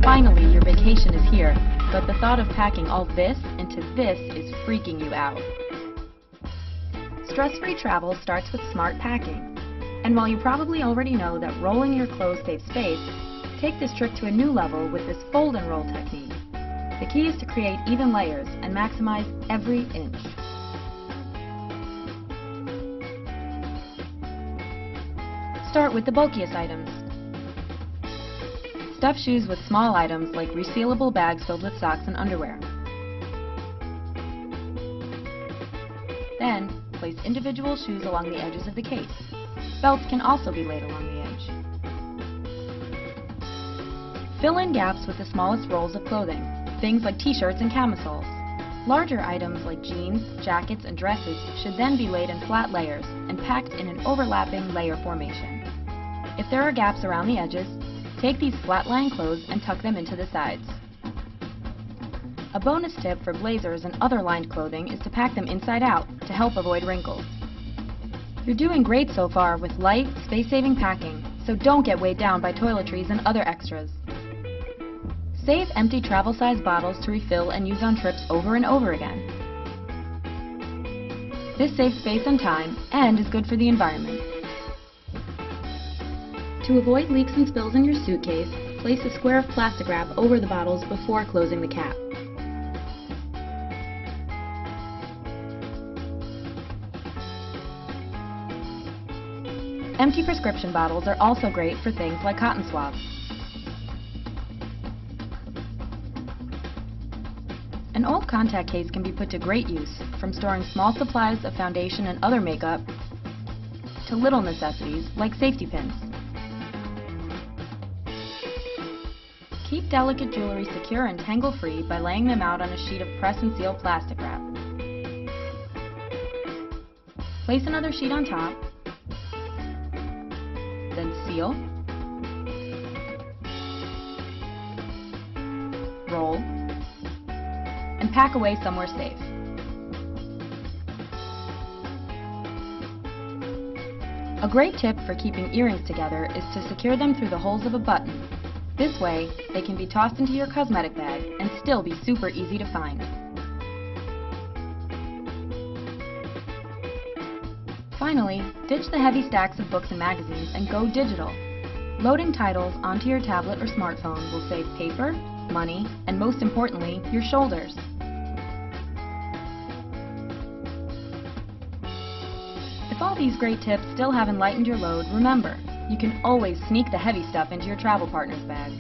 Finally, your vacation is here, but the thought of packing all this into this is freaking you out. Stress-free travel starts with smart packing. And while you probably already know that rolling your clothes saves space, take this trick to a new level with this fold and roll technique. The key is to create even layers and maximize every inch. Start with the bulkiest items. Stuff shoes with small items like resealable bags filled with socks and underwear. Then, place individual shoes along the edges of the case. Belts can also be laid along the edge. Fill in gaps with the smallest rolls of clothing, things like t-shirts and camisoles. Larger items like jeans, jackets, and dresses should then be laid in flat layers and packed in an overlapping layer formation. If there are gaps around the edges, take these flat-lying clothes and tuck them into the sides. A bonus tip for blazers and other lined clothing is to pack them inside out to help avoid wrinkles. You're doing great so far with light, space-saving packing, so don't get weighed down by toiletries and other extras. Save empty travel-size bottles to refill and use on trips over and over again. This saves space and time, and is good for the environment. To avoid leaks and spills in your suitcase, place a square of plastic wrap over the bottles before closing the cap. Empty prescription bottles are also great for things like cotton swabs. An old contact case can be put to great use, from storing small supplies of foundation and other makeup to little necessities like safety pins. Keep delicate jewelry secure and tangle-free by laying them out on a sheet of press and seal plastic wrap. Place another sheet on top, then seal, roll, and pack away somewhere safe. A great tip for keeping earrings together is to secure them through the holes of a button. This way, they can be tossed into your cosmetic bag and still be super easy to find. Finally, ditch the heavy stacks of books and magazines and go digital. Loading titles onto your tablet or smartphone will save paper, money, and most importantly, your shoulders. If all these great tips still haven't lightened your load, remember, you can always sneak the heavy stuff into your travel partner's bag.